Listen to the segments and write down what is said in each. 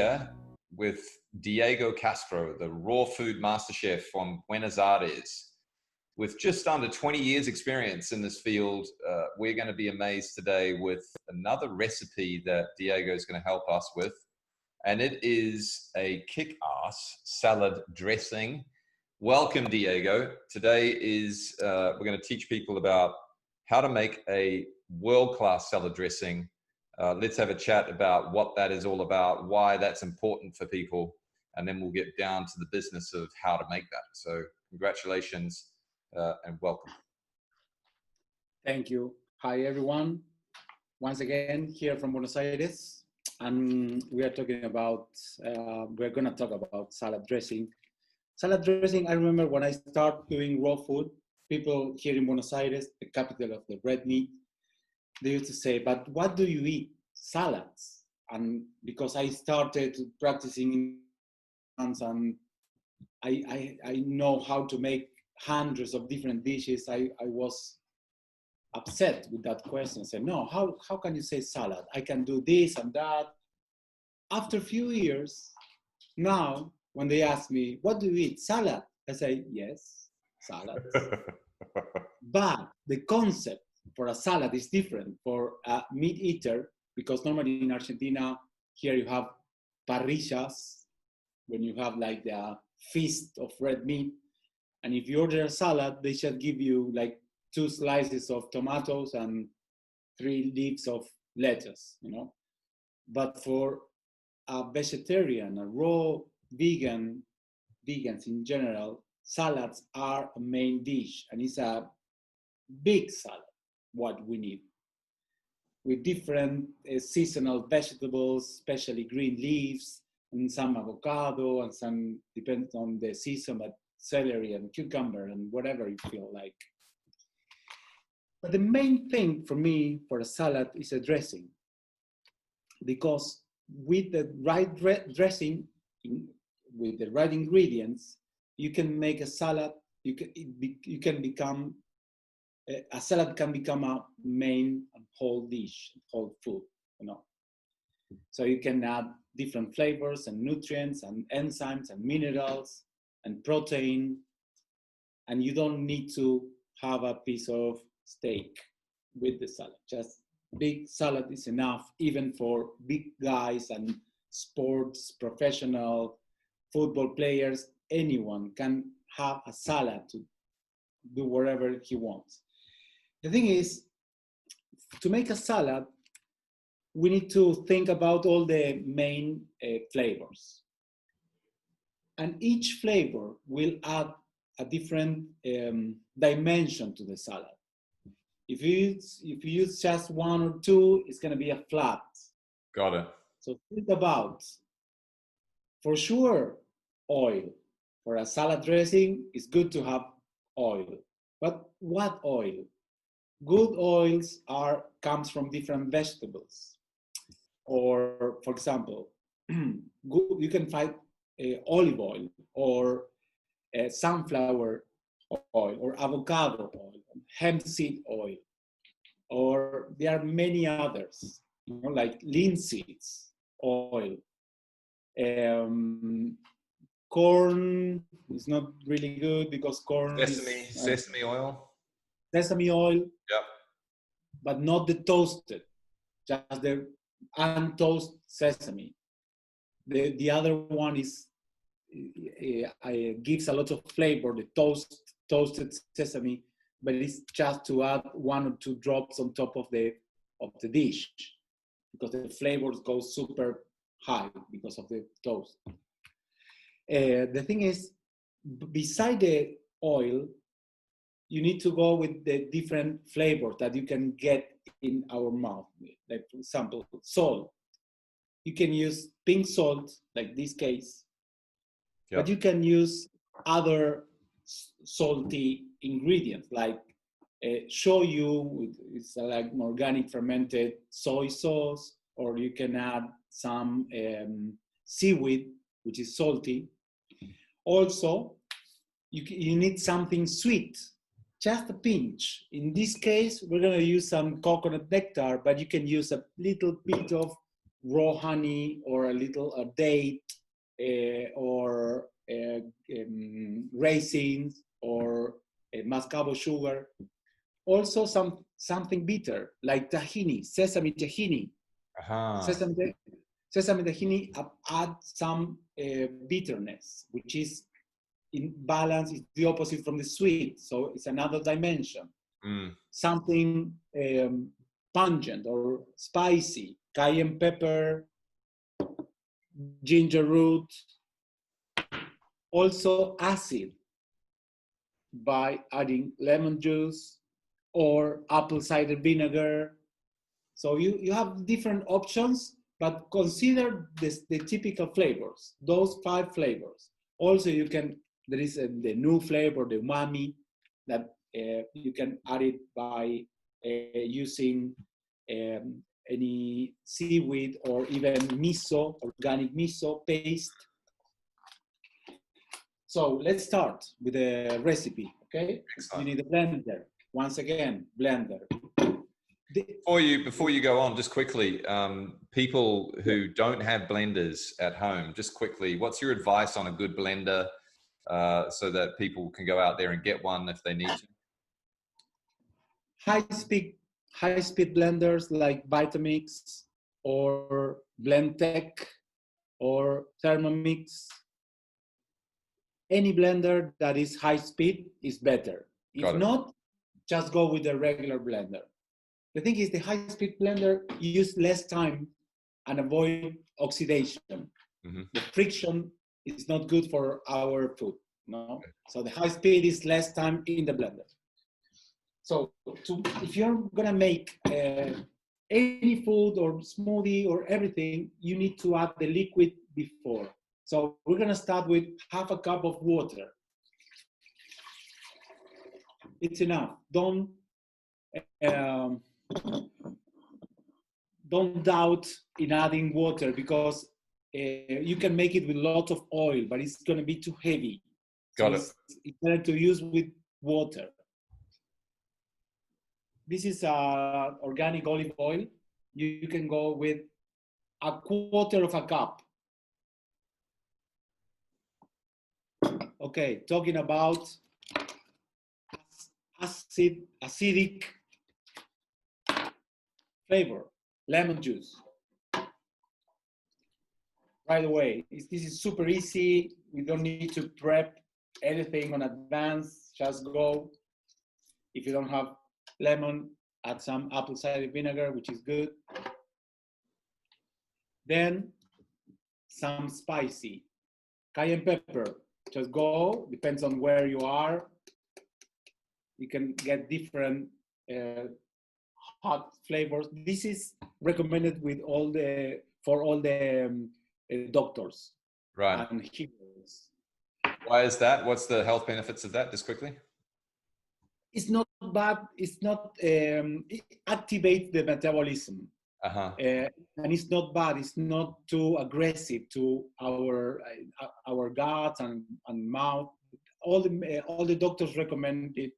here with Diego Castro, the raw food master chef from Buenos Aires. With just under 20 years experience in this field, we're going to be amazed today with another recipe that Diego is going to help us with. And it is a kick-ass salad dressing. Welcome, Diego. Today is, we're going to teach people about how to make a world-class salad dressing. Let's have a chat about what that is all about, why that's important for people, and then we'll get down to the business of how to make that. So congratulations and welcome. Thank you. Hi, everyone. Once again, here from Buenos Aires. And we are talking about, we're going to talk about salad dressing. Salad dressing, I remember when I started doing raw food, people here in Buenos Aires, the capital of the red meat, they used to say, but what do you eat? Salads. And because I started practicing and I know how to make hundreds of different dishes, I was upset with that question. I said, no, how can you say salad? I can do this and that. After a few years, now, when they ask me, what do you eat? Salad. I say, yes, salad. But the concept for a salad is different for a meat eater, because normally in Argentina, here you have parrillas, when you have like the feast of red meat. And if you order a salad, they should give you like 2 slices of tomatoes and 3 leaves of lettuce, you know. But for a vegetarian, a raw vegan, vegans in general, salads are a main dish, and it's a big salad, what we need, with different seasonal vegetables, especially green leaves, and some avocado, and some, depends on the season, but celery and cucumber and whatever you feel like. But the main thing for me for a salad is a dressing, because with the right dressing, with the right ingredients, you can make a salad. A salad can become a main whole dish, whole food, you know. So you can add different flavors and nutrients and enzymes and minerals and protein, and you don't need to have a piece of steak with the salad. Just big salad is enough, even for big guys and sports, professional football players. Anyone can have a salad to do whatever he wants. The thing is, to make a salad, we need to think about all the main flavors. And each flavor will add a different dimension to the salad. If you use just 1 or 2, it's going to be a flat. Got it. So think about, for sure, oil. For a salad dressing, it's good to have oil. But what oil? Good oils comes from different vegetables. Or, for example, you can find olive oil or sunflower oil or avocado oil, hemp seed oil, or there are many others, you know, like linseed oil. Corn is not really good because corn sesame oil. Sesame oil. Yep. But not the toasted, just the untoasted sesame. The other one is gives a lot of flavor, the toasted sesame, but it's just to add 1 or 2 drops on top of the dish, because the flavors go super high because of the toast. The thing is, beside the oil, you need to go with the different flavors that you can get in our mouth. Like, for example, salt. You can use pink salt, like this case, but you can use other salty ingredients, like shoyu, it's like an organic fermented soy sauce, or you can add some seaweed, which is salty. Also, you need something sweet, just a pinch. In this case, we're going to use some coconut nectar, but you can use a little bit of raw honey or a little date or raisins or mascabo sugar. Also something bitter like tahini, sesame tahini. Sesame tahini add some bitterness, which is in balance, is the opposite from the sweet. So it's another dimension. Something pungent or spicy, cayenne pepper, ginger root, also acid by adding lemon juice or apple cider vinegar. So you have different options, but consider the typical flavors, those 5 flavors. Also there is the new flavor, the umami, that you can add it by using any seaweed or even miso, organic miso paste. So let's start with the recipe, okay? Excellent. You need a blender. Once again, blender. Before you go on, just quickly, people who don't have blenders at home, just quickly, what's your advice on a good blender so that people can go out there and get one if they need to? High-speed blenders like Vitamix or Blendtec or Thermomix. Any blender that is high speed is better. If not, just go with the regular blender. The thing is, the high speed blender use less time and avoid oxidation. The friction is not good for our food. No, so the high speed is less time in the blender. So if you're gonna make any food or smoothie or everything, you need to add the liquid before. So we're gonna start with half a cup of water. It's enough. Don't doubt in adding water, because you can make it with lots of oil, but it's gonna be too heavy. It's better to use with water. This is organic olive oil. You can go with a quarter of a cup. Okay, talking about acidic flavor, lemon juice. Right away, this is super easy. We don't need to prep anything in advance. Just go. If you don't have lemon, add some apple cider vinegar, which is good. Then some spicy cayenne pepper. Just go, depends on where you are. You can get different hot flavors. This is recommended for all the doctors and healers. Why is that? What's the health benefits of that, just quickly? It's not bad. It's not, it activates the metabolism. And it's not bad. It's not too aggressive to our guts and mouth. All the doctors recommend it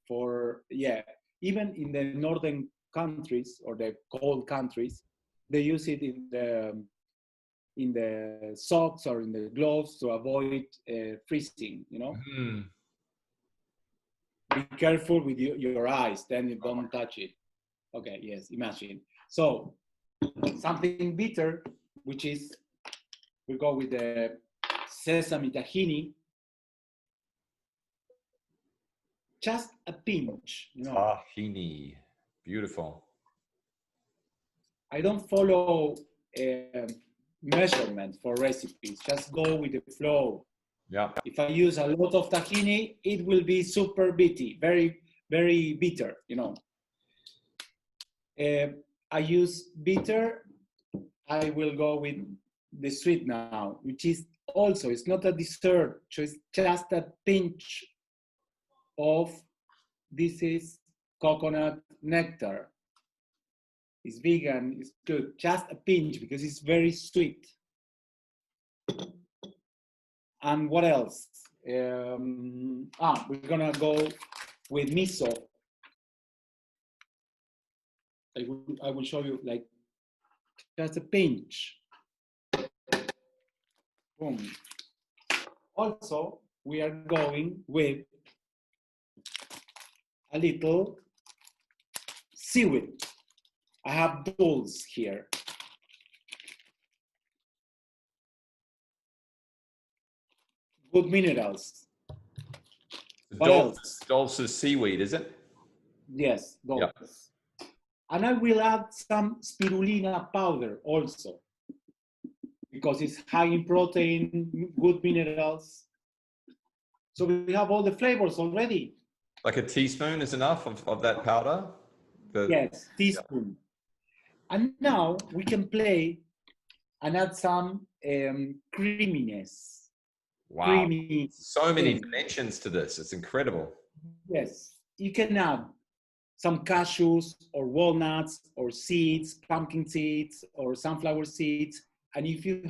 for, even in the northern countries or the cold countries, they use it in the socks or in the gloves to avoid freezing, you know. Be careful with your eyes, then you don't touch it. Okay, yes, imagine. So something bitter, which is, we go with the sesame tahini. Just a pinch, you know. Tahini, beautiful. I don't follow measurement for recipes. Just go with the flow. Yeah. If I use a lot of tahini, it will be super bitty, very, very bitter, you know. I use bitter. I will go with the sweet now, which is also, it's not a dessert, so it's just a pinch of, this is coconut nectar. It's vegan, it's good. Just a pinch because it's very sweet. And what else? We're gonna go with miso. I will show you like just a pinch. Boom. Also, we are going with a little seaweed. I have dulls here. Good minerals. What else? Dulce's seaweed, is it? Yes, dulls. Yep. And I will add some spirulina powder also, because it's high in protein, good minerals. So we have all the flavors already. Like a teaspoon is enough of that powder? Yes, teaspoon. Yeah. And now we can play and add some creaminess. Wow. Creamy. So many dimensions to this. It's incredible. Yes. You can add some cashews or walnuts or seeds, pumpkin seeds or sunflower seeds. And if you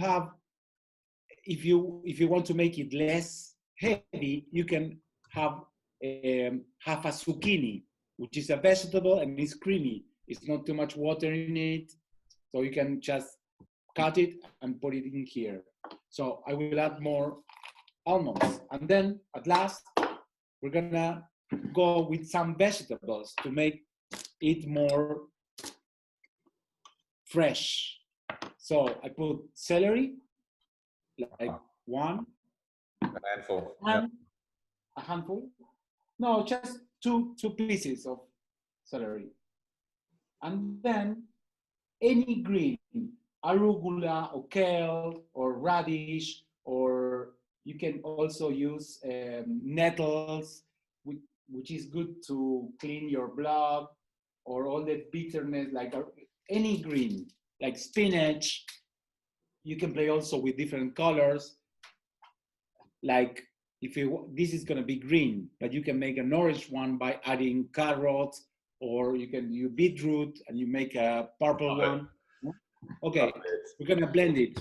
want to make it less heavy, you can have half a zucchini, which is a vegetable and it's creamy. It's not too much water in it. So you can just cut it and put it in here. So I will add more almonds. And then at last, we're gonna go with some vegetables to make it more fresh. So I put celery, like one. A handful. And a handful? No, just two pieces of celery. And then any green, arugula or kale or radish, or you can also use nettles, which is good to clean your blood, or all the bitterness, like any green, like spinach. You can play also with different colors. Like this is going to be green, but you can make an orange one by adding carrots, or you can use beetroot and you make a purple one. Okay, we're going to blend it.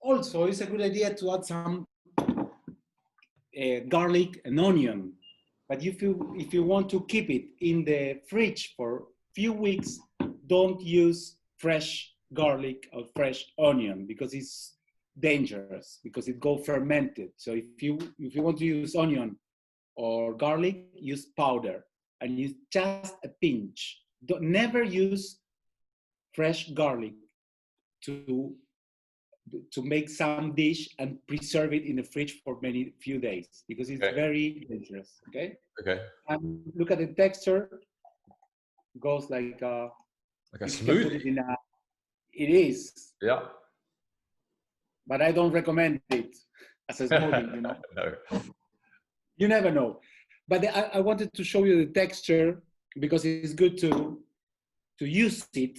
Also, it's a good idea to add some garlic and onion. But if you want to keep it in the fridge for a few weeks, don't use fresh garlic or fresh onion, because it's dangerous, because it go fermented. So if you want to use onion or garlic, use powder and use just a pinch. Never use fresh garlic to make some dish and preserve it in the fridge for few days, because it's very dangerous. Okay. And look at the texture. It goes like a smoothie. It is. Yeah. But I don't recommend it as a smoothie. No. You never know. But I wanted to show you the texture, because it's good to use it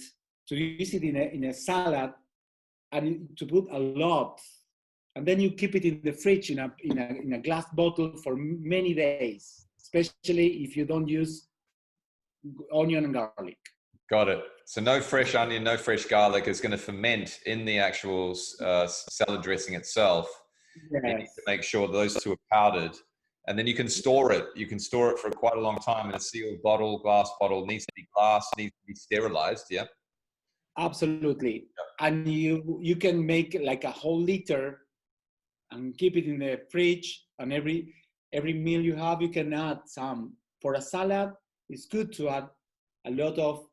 in a salad, and to put a lot, and then you keep it in the fridge in a glass bottle for many days, especially if you don't use onion and garlic. Got it. So no fresh onion, no fresh garlic is going to ferment in the actual salad dressing itself. Yes. You need to make sure those two are powdered, and then you can store it. You can store it for quite a long time in a sealed bottle, glass bottle. Needs to be glass, needs to be sterilized. Yeah. Absolutely. And you can make like a whole liter and keep it in the fridge, and every meal you have, you can add some. For a salad, it's good to add a lot of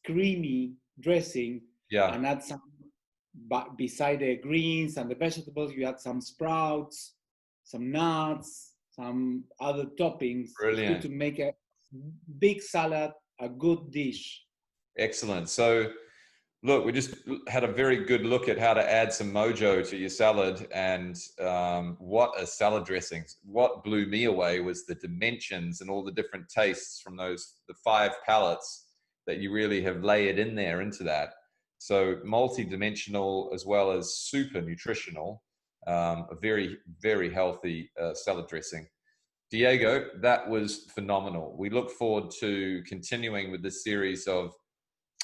creamy dressing, and add some, beside the greens and the vegetables, you add some sprouts, some nuts, some other toppings. Brilliant. It's good to make a big salad a good dish. Excellent. So look, we just had a very good look at how to add some mojo to your salad, and what a salad dressing. What blew me away was the dimensions and all the different tastes from the 5 palettes that you really have layered in there into that. So multi-dimensional as well as super nutritional, a very, very healthy salad dressing. Diego, that was phenomenal. We look forward to continuing with this series of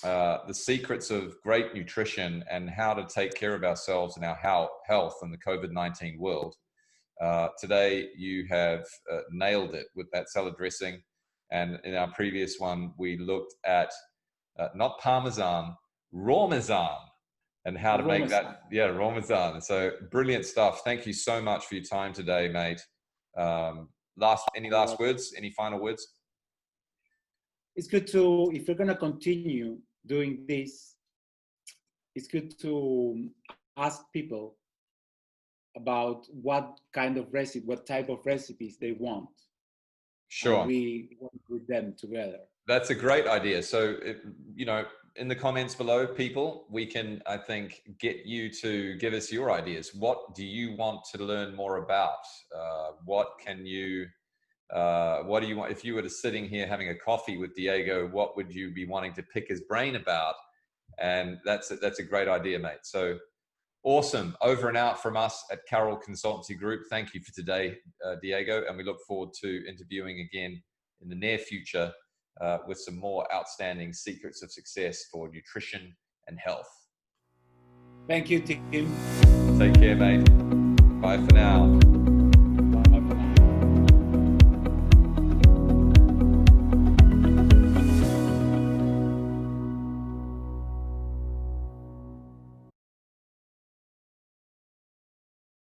the secrets of great nutrition and how to take care of ourselves and our health in the COVID-19 world. Today, you have nailed it with that salad dressing. And in our previous one, we looked at not Parmesan, Parmesan, and how to make that, Parmesan. So brilliant stuff. Thank you so much for your time today, mate. Any last words? Any final words? It's good to, if you're going to continue doing this, it's good to ask people about what kind of recipe, what type of recipes they want. Sure. And we work with them together. That's a great idea. So, in the comments below, people, we can, I think, get you to give us your ideas. What do you want to learn more about? What do you want? If you were sitting here having a coffee with Diego, what would you be wanting to pick his brain about? And that's a great idea, mate. So awesome. Over and out from us at Carroll Consultancy Group. Thank you for today, Diego. And we look forward to interviewing again in the near future with some more outstanding secrets of success for nutrition and health. Thank you, Tim. Take care, mate. Bye for now.